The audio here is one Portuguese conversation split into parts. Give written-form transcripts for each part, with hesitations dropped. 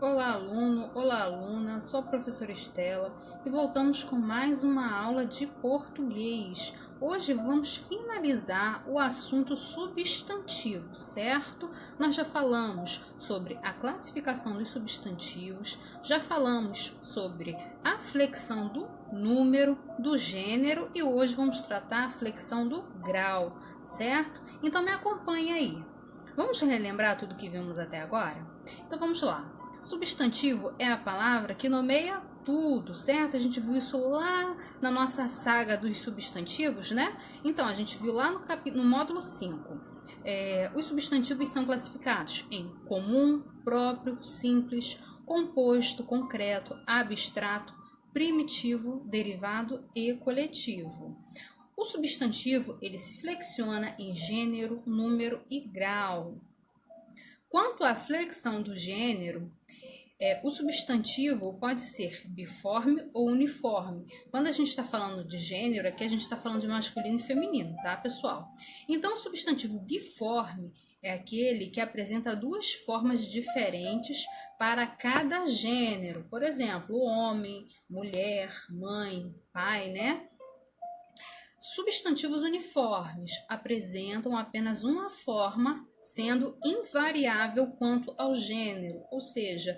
Olá, aluno! Olá, aluna! Sou a professora Estela e voltamos com mais uma aula de português. Hoje vamos finalizar o assunto substantivo, certo? Nós já falamos sobre a classificação dos substantivos, já falamos sobre a flexão do número, do gênero e hoje vamos tratar a flexão do grau, certo? Então me acompanhe aí. Vamos relembrar tudo que vimos até agora? Então vamos lá. Substantivo é a palavra que nomeia tudo, certo? A gente viu isso lá na nossa saga dos substantivos, né? Então, a gente viu lá no módulo 5. Os substantivos são classificados em comum, próprio, simples, composto, concreto, abstrato, primitivo, derivado e coletivo. O substantivo, ele se flexiona em gênero, número e grau. Quanto à flexão do gênero, o substantivo pode ser biforme ou uniforme. Quando a gente está falando de gênero, aqui a gente está falando de masculino e feminino, tá, pessoal? Então, o substantivo biforme é aquele que apresenta duas formas diferentes para cada gênero. Por exemplo, homem, mulher, mãe, pai, né? Substantivos uniformes apresentam apenas uma forma, sendo invariável quanto ao gênero, ou seja,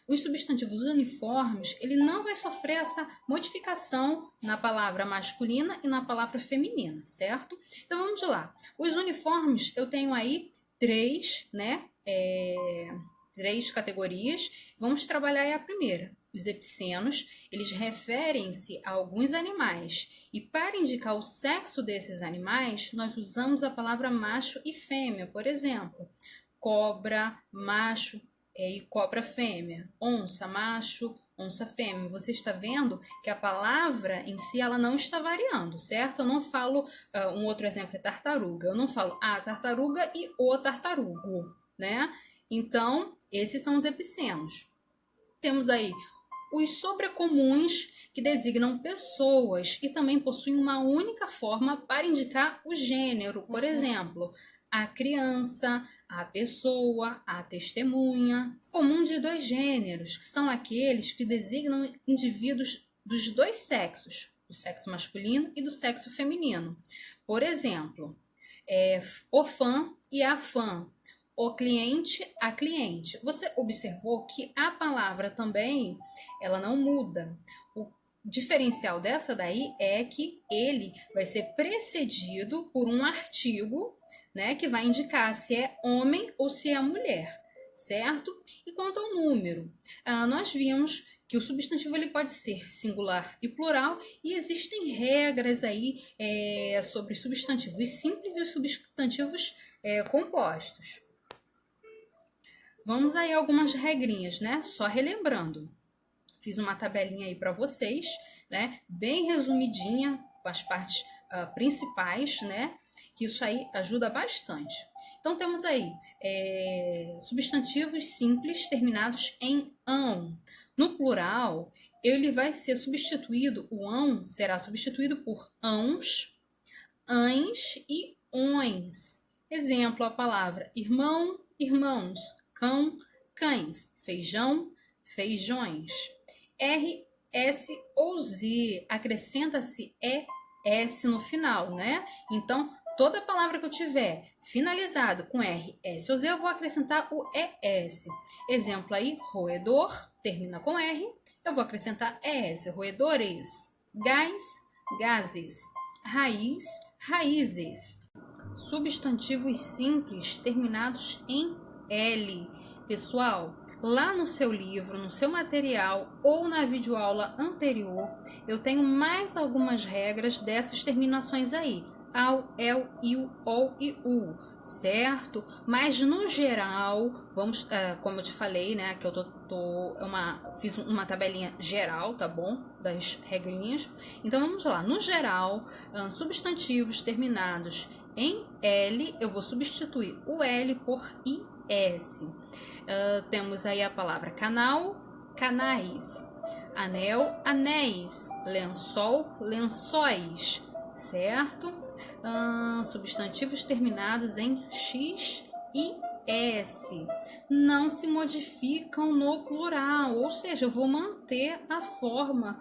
os substantivos uniformes ele não vai sofrer essa modificação na palavra masculina e na palavra feminina, certo? Então vamos lá. Os uniformes eu tenho aí três, né? Três categorias. Vamos trabalhar aí a primeira. Os epicenos, eles referem-se a alguns animais e para indicar o sexo desses animais, nós usamos a palavra macho e fêmea, por exemplo, cobra, macho e cobra fêmea, onça, macho, onça fêmea. Você está vendo que a palavra em si ela não está variando, certo? Eu não falo, um outro exemplo é tartaruga, eu não falo a tartaruga e o tartarugo, né? Então, esses são os epicenos. Temos aí os sobrecomuns, que designam pessoas e também possuem uma única forma para indicar o gênero. Por exemplo, a criança, a pessoa, a testemunha. Comum de dois gêneros, que são aqueles que designam indivíduos dos dois sexos, do sexo masculino e do sexo feminino. Por exemplo, o fã e a fã. O cliente, a cliente. Você observou que a palavra também, ela não muda. O diferencial dessa daí é que ele vai ser precedido por um artigo, né, que vai indicar se é homem ou se é mulher, certo? E quanto ao número, nós vimos que o substantivo ele pode ser singular e plural e existem regras aí sobre substantivos simples e os substantivos compostos. Vamos aí algumas regrinhas, né? Só relembrando. Fiz uma tabelinha aí para vocês, né? Bem resumidinha, com as partes principais, né? Que isso aí ajuda bastante. Então, temos aí substantivos simples terminados em ão. No plural, ele vai ser substituído, o ão será substituído por ãos, ães e ões. Exemplo, a palavra irmão, irmãos, cão, cães, feijão, feijões. R, S ou Z, acrescenta-se ES no final, né? Então, toda palavra que eu tiver finalizada com R, S ou Z, eu vou acrescentar o ES. Exemplo aí, roedor, termina com R, eu vou acrescentar ES, roedores. Gás, gases. Raiz, raízes. Substantivos simples terminados em L. Pessoal, lá no seu livro, no seu material ou na videoaula anterior, eu tenho mais algumas regras dessas terminações aí. Ao, el, il, ol e u, certo? Mas no geral, vamos, como eu te falei, né, que eu fiz uma tabelinha geral, tá bom? Das regrinhas. Então vamos lá. No geral, substantivos terminados em L, eu vou substituir o L por IS. Temos aí a palavra canal, canais, anel, anéis, lençol, lençóis, certo? Substantivos terminados em X e S não se modificam no plural, ou seja, eu vou manter a forma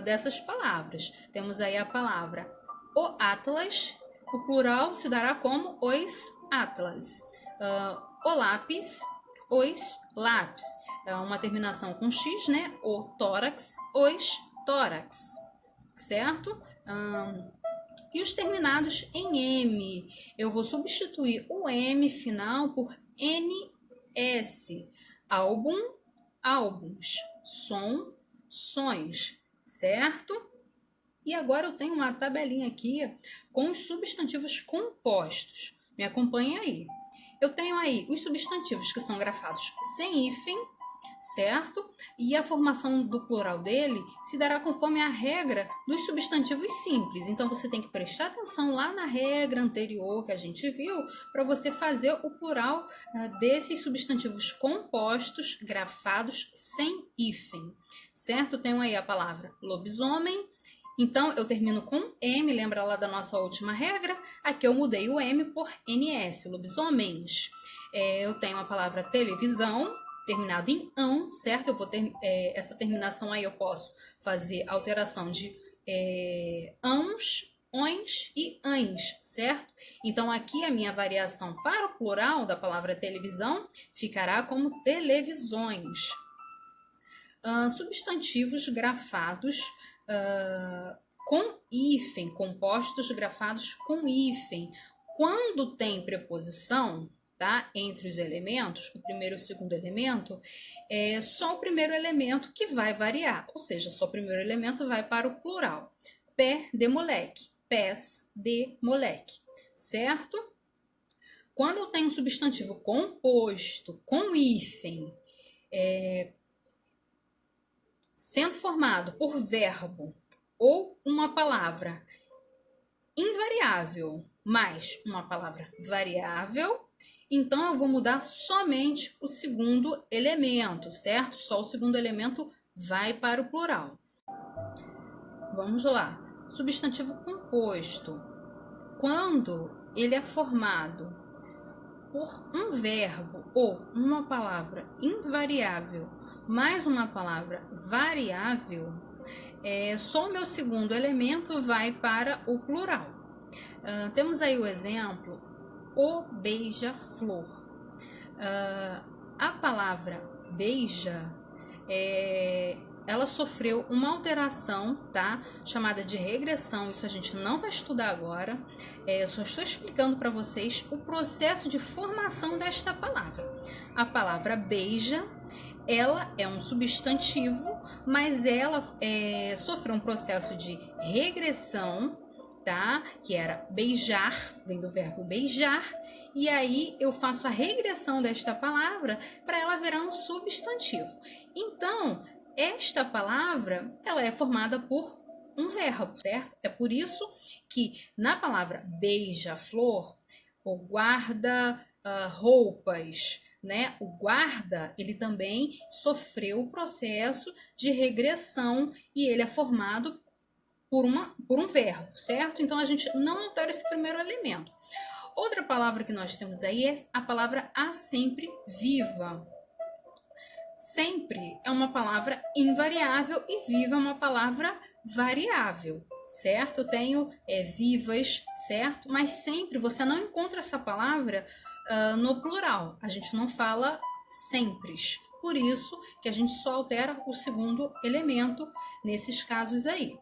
dessas palavras. Temos aí a palavra o Atlas, o plural se dará como os Atlas. O lápis, os lápis. É uma terminação com X, né? O tórax, os tórax, certo? E os terminados em M, eu vou substituir o M final por NS. Álbum, álbuns. Som, sons, certo? E agora eu tenho uma tabelinha aqui com os substantivos compostos. Me acompanhe aí. Eu tenho aí os substantivos que são grafados sem hífen, certo? E a formação do plural dele se dará conforme a regra dos substantivos simples. Então, você tem que prestar atenção lá na regra anterior que a gente viu para você fazer o plural desses substantivos compostos grafados sem hífen, certo? Tenho aí a palavra lobisomem. Então, eu termino com M, lembra lá da nossa última regra? Aqui eu mudei o M por NS, lobisomens. Eu tenho a palavra televisão, terminado em ão, certo? Eu vou ter essa terminação aí, eu posso fazer alteração de ãos, ões e ães, certo? Então, aqui a minha variação para o plural da palavra televisão ficará como televisões. Substantivos grafados com hífen, compostos grafados com hífen. Quando tem preposição, tá, entre os elementos, o primeiro e o segundo elemento, é só o primeiro elemento que vai variar, ou seja, só o primeiro elemento vai para o plural. Pé de moleque, pés de moleque, certo? Quando eu tenho um substantivo composto com hífen, sendo formado por verbo ou uma palavra invariável mais uma palavra variável, então eu vou mudar somente o segundo elemento, certo? Só o segundo elemento vai para o plural. Vamos lá. Substantivo composto. Quando ele é formado por um verbo ou uma palavra invariável mais uma palavra variável, só o meu segundo elemento vai para o plural. Temos aí o exemplo, o beija-flor. A palavra beija, ela sofreu uma alteração, tá? Chamada de regressão, isso a gente não vai estudar agora. Só estou explicando para vocês o processo de formação desta palavra. A palavra beija, ela é um substantivo, mas ela sofreu um processo de regressão, tá? Que era beijar, vem do verbo beijar, e aí eu faço a regressão desta palavra para ela virar um substantivo. Então, esta palavra, ela é formada por um verbo, certo? É por isso que na palavra beija-flor, ou guarda roupas, né? O guarda, ele também sofreu o processo de regressão e ele é formado por um verbo, certo? Então, a gente não altera esse primeiro elemento. Outra palavra que nós temos aí é a palavra a sempre viva. Sempre é uma palavra invariável e viva é uma palavra variável, certo? Eu tenho vivas, certo? Mas sempre você não encontra essa palavra no plural. A gente não fala sempre. Por isso que a gente só altera o segundo elemento nesses casos aí.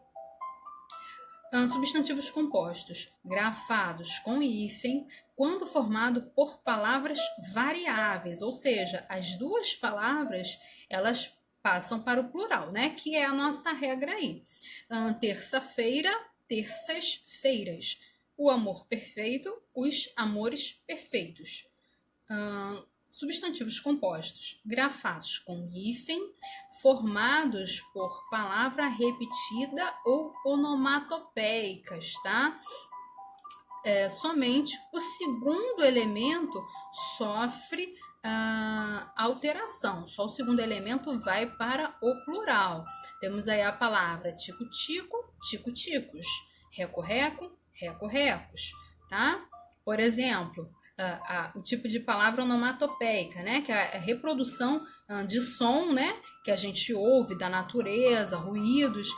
Substantivos compostos, grafados com hífen, quando formado por palavras variáveis, ou seja, as duas palavras, elas passam para o plural, né? Que é a nossa regra aí. Terça-feira, terças-feiras. O amor perfeito, os amores perfeitos. Substantivos compostos, grafados com hífen, formados por palavra repetida ou onomatopeicas, tá? Somente o segundo elemento sofre alteração, só o segundo elemento vai para o plural. Temos aí a palavra tico-tico, tico-ticos, reco-reco, reco-recos, tá? Por exemplo, o tipo de palavra onomatopeica, né? Que é a reprodução de som, né? Que a gente ouve da natureza, ruídos,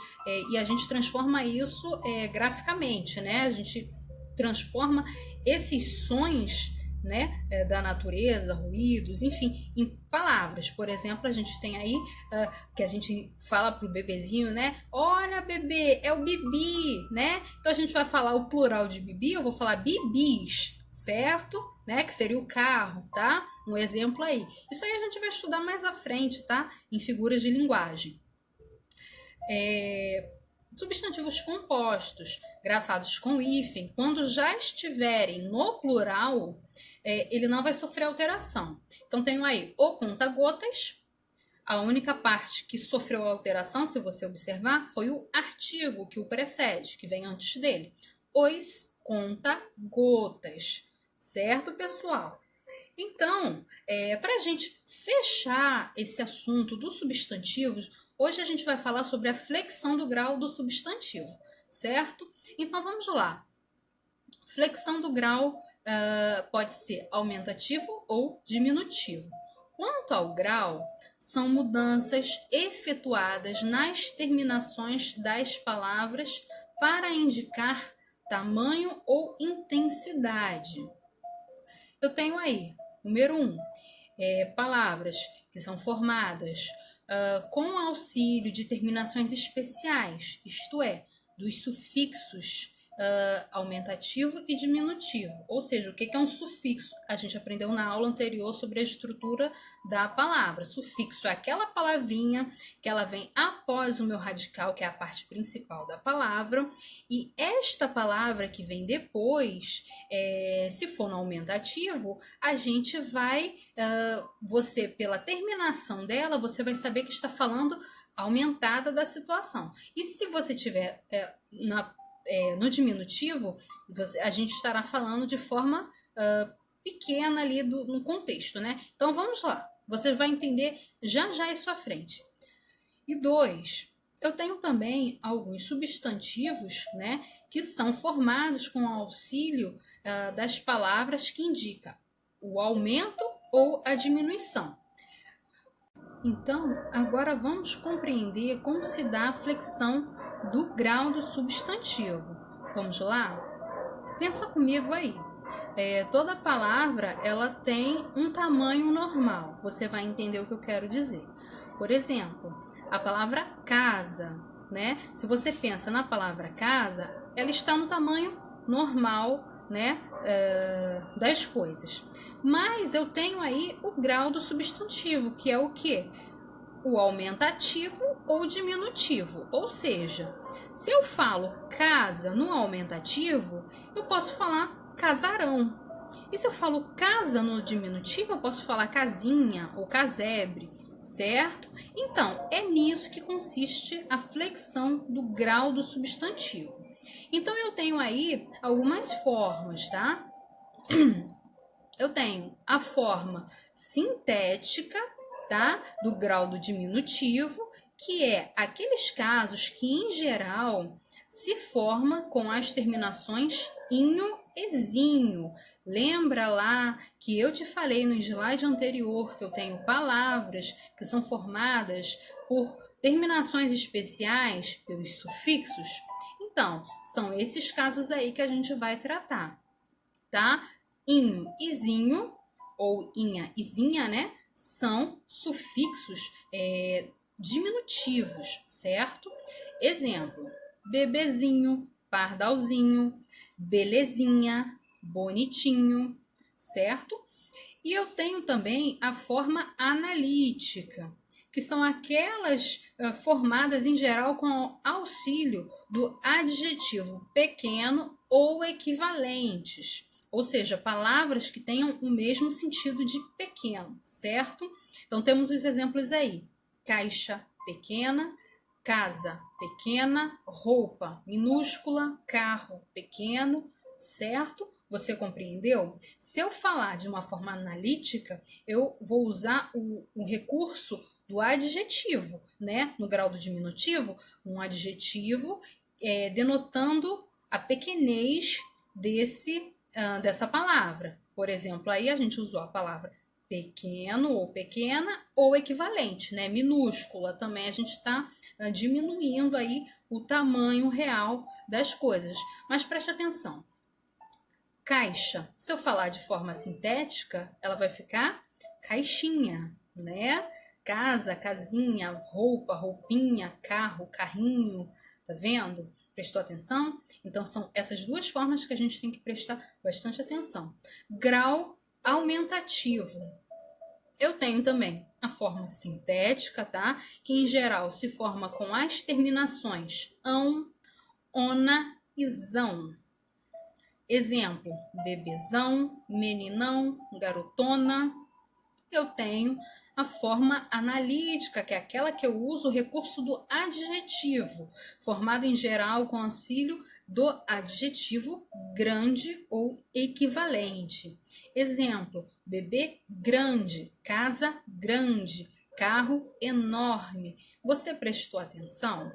e a gente transforma isso graficamente, né? A gente transforma esses sons, né, da natureza, ruídos, enfim, em palavras. Por exemplo, a gente tem aí que a gente fala pro bebezinho, né? Olha, bebê, é o bibi, né? Então a gente vai falar o plural de bibi, eu vou falar bibis, certo? Né? Que seria o carro, tá? Um exemplo aí. Isso aí a gente vai estudar mais à frente, tá? Em figuras de linguagem. Substantivos compostos, grafados com hífen, quando já estiverem no plural, ele não vai sofrer alteração. Então, tenho aí o conta-gotas. A única parte que sofreu alteração, se você observar, foi o artigo que o precede, que vem antes dele. Os conta-gotas. Certo, pessoal? Então, para a gente fechar esse assunto dos substantivos, hoje a gente vai falar sobre a flexão do grau do substantivo, certo? Então, vamos lá. Flexão do grau pode ser aumentativo ou diminutivo. Quanto ao grau, são mudanças efetuadas nas terminações das palavras para indicar tamanho ou intensidade. Eu tenho aí, número 1, palavras que são formadas com auxílio de terminações especiais, isto é, dos sufixos aumentativo e diminutivo. Ou seja, o que é um sufixo? A gente aprendeu na aula anterior sobre a estrutura da palavra. Sufixo é aquela palavrinha que ela vem após o meu radical, que é a parte principal da palavra, e esta palavra que vem depois, se for no aumentativo, a gente vai, você, pela terminação dela, você vai saber que está falando aumentada da situação. E se você tiver no diminutivo, a gente estará falando de forma pequena ali no contexto, né? Então vamos lá, você vai entender já já isso à frente. E 2, eu tenho também alguns substantivos, né, que são formados com o auxílio das palavras que indicam o aumento ou a diminuição. Então, agora vamos compreender como se dá a flexão do grau do substantivo. Vamos lá? Pensa comigo aí. Toda palavra ela tem um tamanho normal. Você vai entender o que eu quero dizer. Por exemplo, a palavra casa, né? Se você pensa na palavra casa, ela está no tamanho normal, né, das coisas. Mas eu tenho aí o grau do substantivo, que é o quê? O aumentativo ou diminutivo. Ou seja, se eu falo casa no aumentativo, eu posso falar casarão. E se eu falo casa no diminutivo, eu posso falar casinha ou casebre, certo? Então, é nisso que consiste a flexão do grau do substantivo. Então, eu tenho aí algumas formas, tá? Eu tenho a forma sintética, tá? Do grau do diminutivo, que é aqueles casos que, em geral, se forma com as terminações inho e zinho. Lembra lá que eu te falei no slide anterior que eu tenho palavras que são formadas por terminações especiais pelos sufixos? Então, são esses casos aí que a gente vai tratar, tá? Inho e zinho, ou inha e zinha, né? São sufixos diminutivos, certo? Exemplo, bebezinho, pardalzinho, belezinha, bonitinho, certo? E eu tenho também a forma analítica, que são aquelas formadas em geral com auxílio do adjetivo pequeno ou equivalentes. Ou seja, palavras que tenham o mesmo sentido de pequeno, certo? Então, temos os exemplos aí. Caixa pequena, casa pequena, roupa minúscula, carro pequeno, certo? Você compreendeu? Se eu falar de uma forma analítica, eu vou usar o recurso do adjetivo, né? No grau do diminutivo, um adjetivo denotando a pequenez dessa palavra. Por exemplo, aí a gente usou a palavra pequeno ou pequena ou equivalente, né? Minúscula também a gente está diminuindo aí o tamanho real das coisas. Mas preste atenção. Caixa, se eu falar de forma sintética, ela vai ficar caixinha, né? Casa, casinha, roupa, roupinha, carro, carrinho, tá vendo? Prestou atenção? Então são essas duas formas que a gente tem que prestar bastante atenção. Grau aumentativo. Eu tenho também a forma sintética, tá? Que em geral se forma com as terminações ão, ona e zão. Exemplo, bebezão, meninão, garotona. Eu tenho a forma analítica, que é aquela que eu uso o recurso do adjetivo, formado em geral com auxílio do adjetivo grande ou equivalente. Exemplo, bebê grande, casa grande, carro enorme. Você prestou atenção?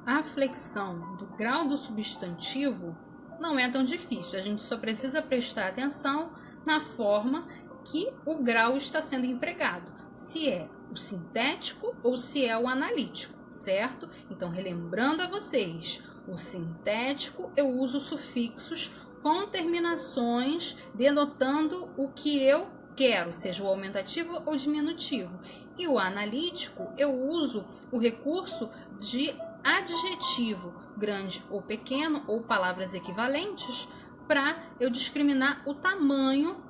A flexão do grau do substantivo não é tão difícil, a gente só precisa prestar atenção na forma que o grau está sendo empregado, se é o sintético ou se é o analítico, certo? Então, relembrando a vocês, o sintético eu uso sufixos com terminações denotando o que eu quero, seja o aumentativo ou diminutivo. E o analítico eu uso o recurso de adjetivo, grande ou pequeno, ou palavras equivalentes, para eu discriminar o tamanho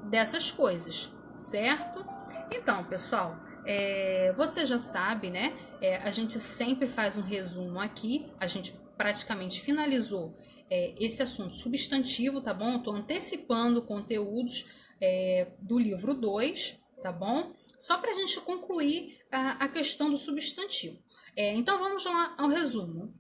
dessas coisas, certo? Então, pessoal, você já sabe, né? A gente sempre faz um resumo aqui, a gente praticamente finalizou esse assunto substantivo, tá bom? Eu tô antecipando conteúdos do livro 2, tá bom? Só para a gente concluir a questão do substantivo. Então, vamos lá ao resumo.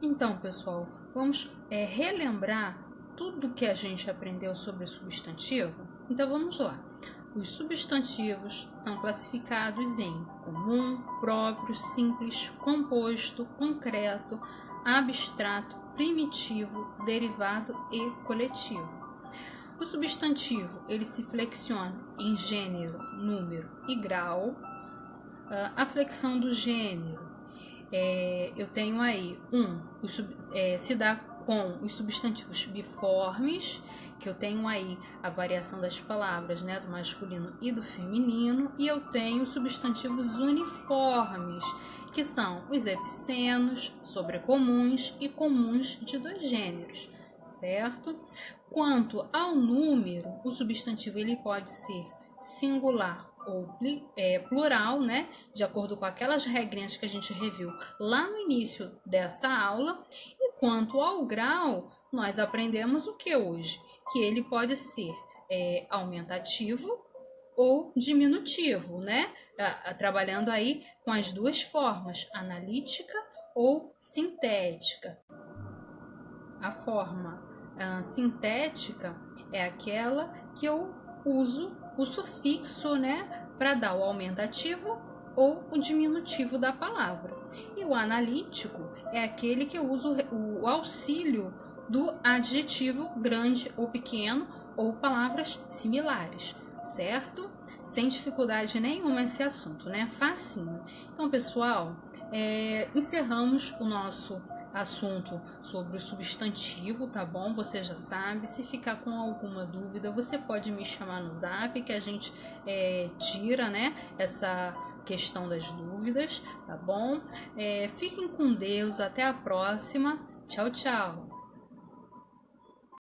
Então, pessoal, vamos relembrar tudo que a gente aprendeu sobre o substantivo? Então vamos lá. Os substantivos são classificados em comum, próprio, simples, composto, concreto, abstrato, primitivo, derivado e coletivo. O substantivo ele se flexiona em gênero, número e grau. A flexão do gênero, eu tenho aí se dá com os substantivos biformes, que eu tenho aí a variação das palavras, né, do masculino e do feminino, e eu tenho substantivos uniformes, que são os epicenos, sobrecomuns e comuns de dois gêneros, certo? Quanto ao número, o substantivo ele pode ser singular ou plural, né? De acordo com aquelas regrinhas que a gente reviu lá no início dessa aula. E quanto ao grau, nós aprendemos o que hoje? Que ele pode ser aumentativo ou diminutivo, né? Trabalhando aí com as duas formas, analítica ou sintética. A forma sintética é aquela que eu uso o sufixo, né, para dar o aumentativo ou o diminutivo da palavra. E o analítico é aquele que eu uso o auxílio do adjetivo grande ou pequeno ou palavras similares, certo? Sem dificuldade nenhuma esse assunto, né? Facinho. Então, pessoal, encerramos o nosso assunto sobre o substantivo, tá bom? Você já sabe. Se ficar com alguma dúvida, você pode me chamar no zap que a gente tira, né, essa questão das dúvidas, tá bom? Fiquem com Deus, até a próxima. Tchau, tchau!